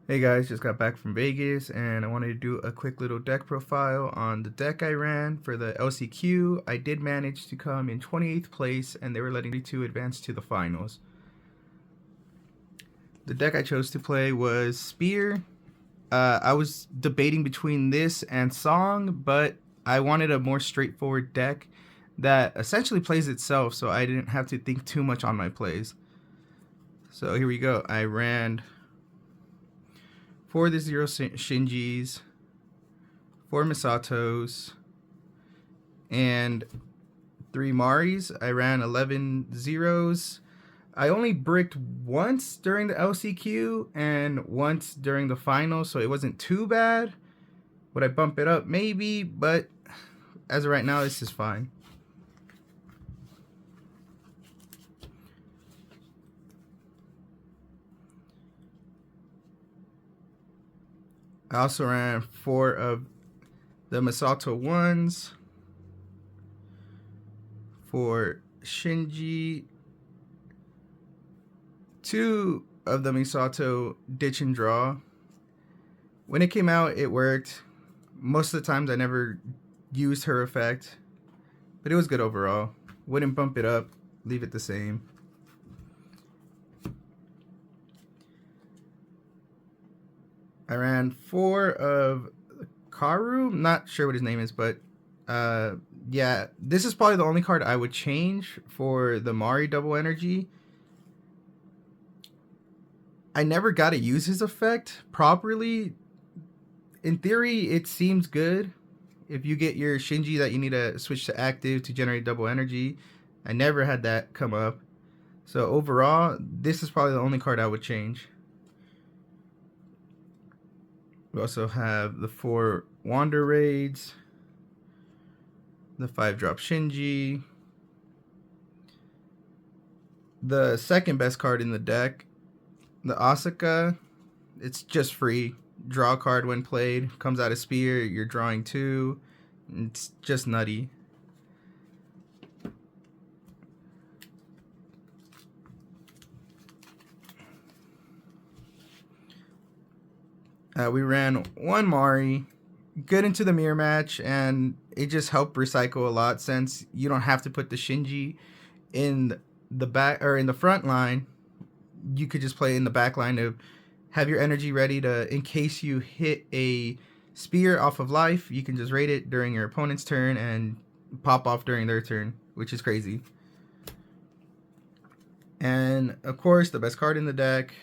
Hey guys, just got back from Vegas and I wanted to do a quick little deck profile on the deck I ran for the LCQ. I did manage to come in 28th place and they were letting me to advance to the finals. The deck I chose to play was Spear. I was debating between this and Song, but I wanted a more straightforward deck that essentially plays itself, so I didn't have to think too much on my plays. So here we go. I ran 4 of the 0 Shinjis, 4 Misatos, and 3 Maris. I ran 11 zeros. I only bricked once during the LCQ and once during the final, so it wasn't too bad. Would I bump it up? Maybe, but as of right now, this is fine. I also ran 4 of the Misato ones, for Shinji, 2 of the Misato ditch and draw. When it came out, it worked. Most of the times I never used her effect, but it was good overall. Wouldn't bump it up, leave it the same. I ran 4 of Karu, not sure what his name is, but yeah, this is probably the only card I would change for the Mari double energy. I never got to use his effect properly. In theory, it seems good. If you get your Shinji that you need to switch to active to generate double energy, I never had that come up. So overall, this is probably the only card I would change. We also have the 4 Wander Raids, the 5-drop Shinji, the second best card in the deck, the Asuka. It's just free. Draw a card when played. Comes out of Spear, you're drawing 2. It's just nutty. We ran 1 Mari, good into the mirror match, and it just helped recycle a lot since you don't have to put the Shinji in the back or in the front line. You could just play in the back line to have your energy ready to, in case you hit a spear off of life, you can just raid it during your opponent's turn and pop off during their turn, which is crazy. And of course, the best card in the deck,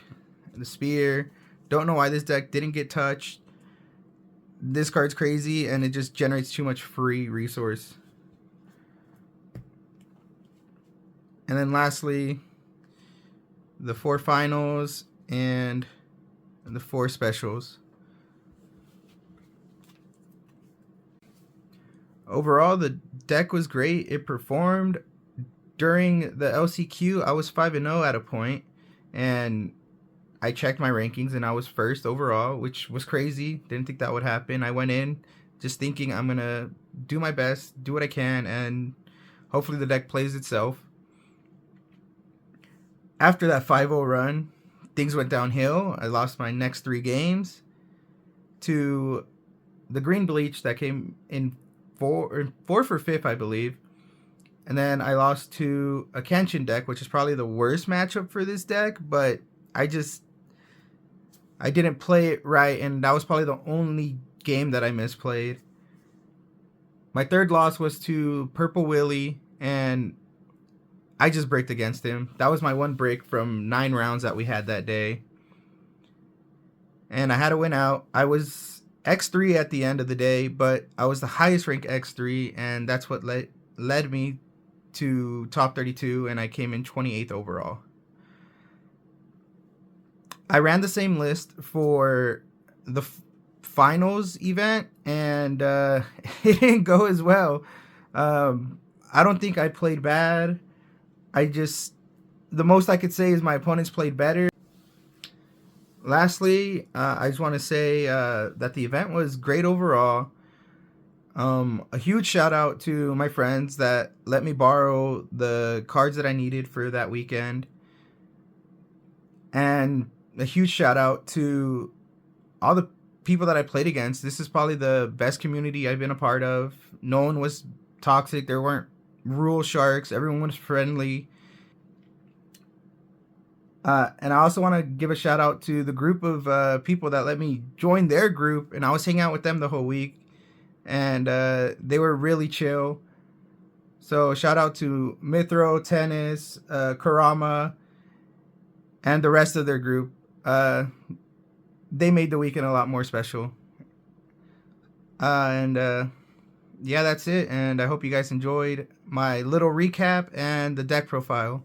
the spear. Don't know why this deck didn't get touched. This card's crazy and it just generates too much free resource. And then lastly, the 4 finals and the 4 specials. Overall, the deck was great. It performed. During the LCQ, I was 5-0 at a point, and I checked my rankings and I was first overall, which was crazy. Didn't think that would happen. I went in just thinking I'm going to do my best, do what I can, and hopefully the deck plays itself. After that 5-0 run, things went downhill. I lost my next 3 games to the Green Bleach that came in 4 for 5th, I believe. And then I lost to a Kenshin deck, which is probably the worst matchup for this deck, but I didn't play it right, and that was probably the only game that I misplayed. My 3rd loss was to Purple Willie, and I just bricked against him. That was my 1 break from 9 rounds that we had that day. And I had to win out. I was X3 at the end of the day, but I was the highest rank X3, and that's what led me to top 32, and I came in 28th overall. I ran the same list for the finals event, and it didn't go as well. I don't think I played bad. The most I could say is my opponents played better. Lastly, I just want to say that the event was great overall. A huge shout out to my friends that let me borrow the cards that I needed for that weekend. And a huge shout out to all the people that I played against, this is probably the best community I've been a part of. No one was toxic. There weren't rule sharks. Everyone was friendly. And I also want to give a shout out to the group of people that let me join their group, and I was hanging out with them the whole week, and they were really chill. So shout out to Mithro, Tennis, Karama, and the rest of their group. They made the weekend a lot more special. And yeah, that's it. And I hope you guys enjoyed my little recap and the deck profile.